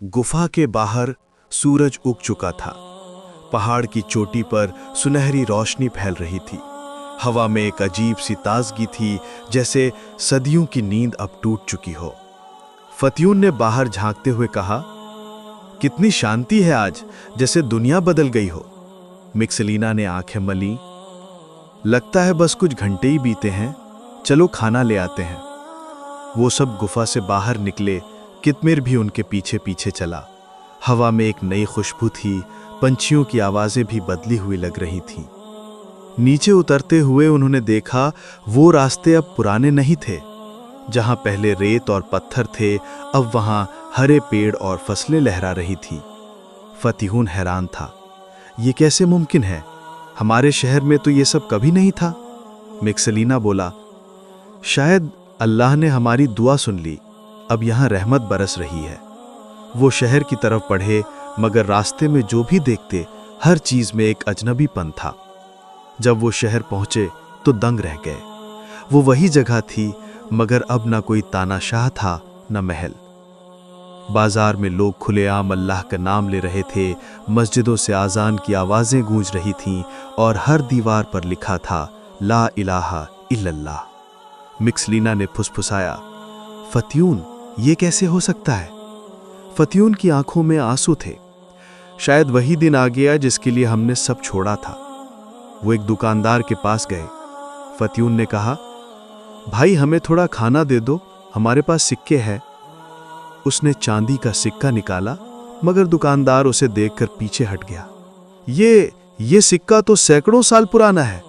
गुफा के बाहर सूरज उग चुका था। पहाड़ की चोटी पर सुनहरी रोशनी फैल रही थी। हवा में एक अजीब सी ताजगी थी, जैसे सदियों की नींद अब टूट चुकी हो। फतियून ने बाहर झांकते हुए कहा, कितनी शांति है आज, जैसे दुनिया बदल गई हो। मिक्सलीना ने आंखें मली। लगता है बस कुछ घंटे ही बीते हैं, चलो खाना ले आते हैं। वो सब गुफा से बाहर निकले। कितमिर भी उनके पीछे पीछे चला। हवा में एक नई खुशबू थी, पंछियों की आवाजें भी बदली हुई लग रही थीं। नीचे उतरते हुए उन्होंने देखा वो रास्ते अब पुराने नहीं थे। जहां पहले रेत और पत्थर थे, अब वहां हरे पेड़ और फसलें लहरा रही थी। फतियून हैरान था, ये कैसे मुमकिन है? हमारे शहर में तो ये सब कभी नहीं था। मिक्सलीना बोला, शायद अल्लाह ने हमारी दुआ सुन ली, अब यहाँ रहमत बरस रही है। वो शहर की तरफ बढ़े, मगर रास्ते में जो भी देखते हर चीज में एक अजनबीपन था। जब वो शहर पहुंचे तो दंग रह गए। वो वही जगह थी, मगर अब ना कोई तानाशाह था, न महल। बाजार में लोग खुलेआम अल्लाह का नाम ले रहे थे। मस्जिदों से आजान की आवाजें गूंज रही थीं और हर दीवार पर लिखा था, ला इलाहा इल्लल्लाह। मिक्सलीना ने फुसफुसाया, फतियून, ये कैसे हो सकता है? फतियून की आंखों में आंसू थे। शायद वही दिन आ गया जिसके लिए हमने सब छोड़ा था। वो एक दुकानदार के पास गए। फतियून ने कहा, भाई हमें थोड़ा खाना दे दो, हमारे पास सिक्के हैं। उसने चांदी का सिक्का निकाला, मगर दुकानदार उसे देखकर पीछे हट गया। ये सिक्का तो सैकड़ों साल पुराना है,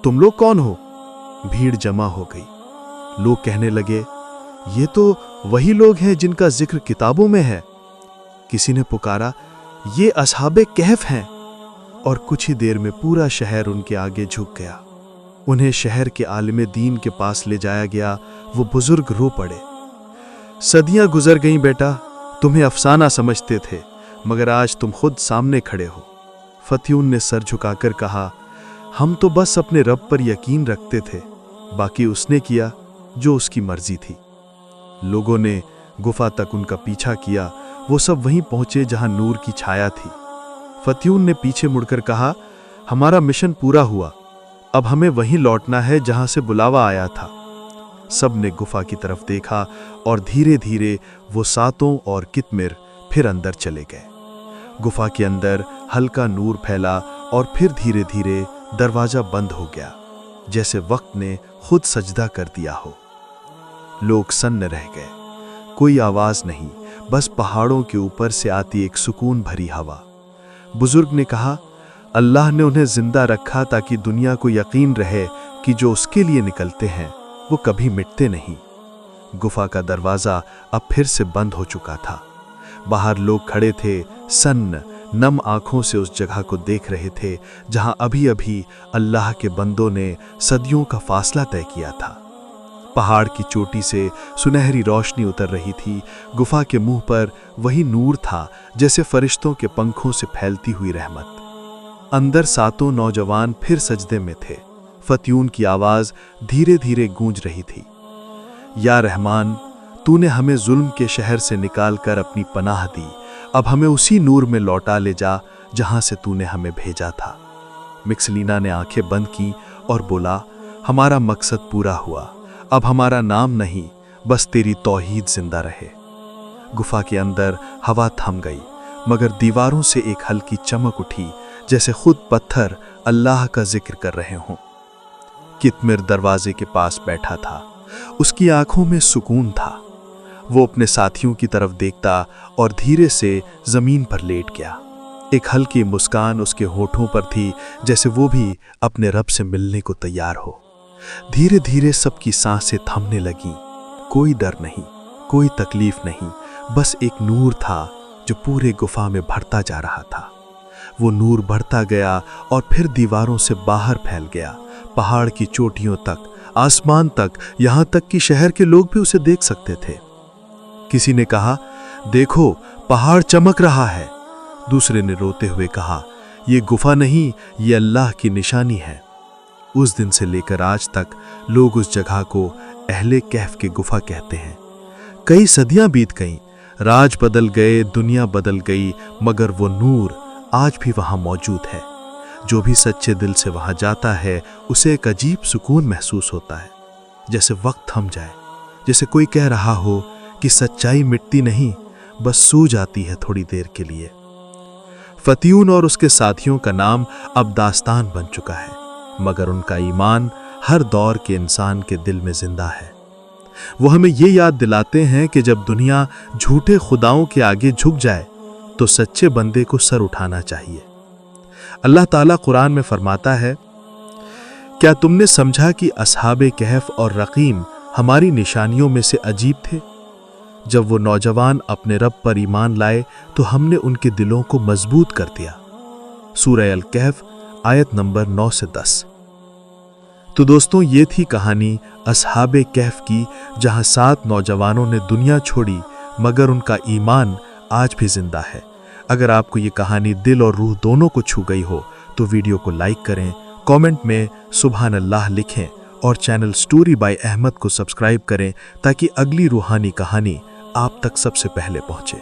तुम लोग कौन हो? भीड़ जमा हो गई। लोग कहने लगे, ये तो वही लोग हैं जिनका जिक्र किताबों में है। किसी ने पुकारा, ये असहाबे कहफ हैं। और कुछ ही देर में पूरा शहर उनके आगे झुक गया। उन्हें शहर के आलिम दीन के पास ले जाया गया। वो बुजुर्ग रो पड़े, सदियां गुजर गईं बेटा, तुम्हें अफसाना समझते थे, मगर आज तुम खुद सामने खड़े हो। फतियून ने सर झुकाकर कहा, हम तो बस अपने रब पर यकीन रखते थे, बाकी उसने किया जो उसकी मर्जी थी। लोगों ने गुफा तक उनका पीछा किया। वो सब वहीं पहुंचे जहां नूर की छाया थी। फतियून ने पीछे मुड़कर कहा, हमारा मिशन पूरा हुआ, अब हमें वहीं लौटना है जहां से बुलावा आया था। सब ने गुफा की तरफ देखा और धीरे धीरे वो सातों और कितमिर फिर अंदर चले गए। गुफा के अंदर हल्का नूर फैला और फिर धीरे धीरे दरवाजा बंद हो गया, जैसे वक्त ने खुद सजदा कर दिया हो। लोग सन्न रह गए। कोई आवाज नहीं, बस पहाड़ों के ऊपर से आती एक सुकून भरी हवा। बुजुर्ग ने कहा, अल्लाह ने उन्हें जिंदा रखा ताकि दुनिया को यकीन रहे कि जो उसके लिए निकलते हैं वो कभी मिटते नहीं। गुफा का दरवाजा अब फिर से बंद हो चुका था। बाहर लोग खड़े थे, सन्न नम आंखों से उस जगह को देख रहे थे जहां अभी अभी अल्लाह के बंदों ने सदियों का फासला तय किया था। पहाड़ की चोटी से सुनहरी रोशनी उतर रही थी। गुफा के मुंह पर वही नूर था, जैसे फरिश्तों के पंखों से फैलती हुई रहमत। अंदर सातों नौजवान फिर सजदे में थे। फतियून की आवाज धीरे धीरे गूंज रही थी, या रहमान, तूने हमें जुल्म के शहर से निकालकर अपनी पनाह दी, अब हमें उसी नूर में लौटा ले जा जहां से तूने हमें भेजा था। मिक्सलीना ने आंखें बंद की और बोला, हमारा मकसद पूरा हुआ, अब हमारा नाम नहीं, बस तेरी तौहीद जिंदा रहे। गुफा के अंदर हवा थम गई, मगर दीवारों से एक हल्की चमक उठी, जैसे खुद पत्थर अल्लाह का जिक्र कर रहे हों। कितमिर दरवाजे के पास बैठा था। उसकी आंखों में सुकून था। वो अपने साथियों की तरफ देखता और धीरे से जमीन पर लेट गया। एक हल्की मुस्कान उसके होठों पर थी, जैसे वो भी अपने रब से मिलने को तैयार हो। धीरे धीरे सबकी सांसें थमने लगीं। कोई डर नहीं, कोई तकलीफ नहीं, बस एक नूर था जो पूरे गुफा में बढ़ता जा रहा था। वो नूर बढ़ता गया और फिर दीवारों से बाहर फैल गया, पहाड़ की चोटियों तक, आसमान तक, यहाँ तक कि शहर के लोग भी उसे देख सकते थे। किसी ने कहा, देखो पहाड़ चमक रहा है। दूसरे ने रोते हुए कहा, ये गुफा नहीं, ये अल्लाह की निशानी है। उस दिन से लेकर आज तक लोग उस जगह को अहले कहफ की गुफा कहते हैं। कई सदियां बीत गईं, राज बदल गए, दुनिया बदल गई, मगर वो नूर आज भी वहां मौजूद है। जो भी सच्चे दिल से वहां जाता है उसे एक अजीब सुकून महसूस होता है, जैसे वक्त थम जाए, जैसे कोई कह रहा हो कि सच्चाई मिटती नहीं, बस सो जाती है थोड़ी देर के लिए। फतियून और उसके साथियों का नाम अब दास्तान बन चुका है, मगर उनका ईमान हर दौर के इंसान के दिल में जिंदा है। वो हमें ये याद दिलाते हैं कि जब दुनिया झूठे खुदाओं के आगे झुक जाए तो सच्चे बंदे को सर उठाना चाहिए। अल्लाह ताला कुरान में फरमाता है, क्या तुमने समझा कि असहाबे कहफ और रकीम हमारी निशानियों में से अजीब थे? जब वो नौजवान अपने रब पर ईमान लाए तो हमने उनके दिलों को मजबूत कर दिया। सूरह अल कहफ आयत नंबर 9 से 10। तो दोस्तों, ये थी कहानी असहाबे कहफ की, जहां 7 नौजवानों ने दुनिया छोड़ी मगर उनका ईमान आज भी जिंदा है। अगर आपको ये कहानी दिल और रूह दोनों को छू गई हो तो वीडियो को लाइक करें, कमेंट में सुभान अल्लाह लिखें और चैनल स्टोरी बाय अहमद को सब्सक्राइब करें ताकि अगली रूहानी कहानी आप तक सबसे पहले पहुंचे।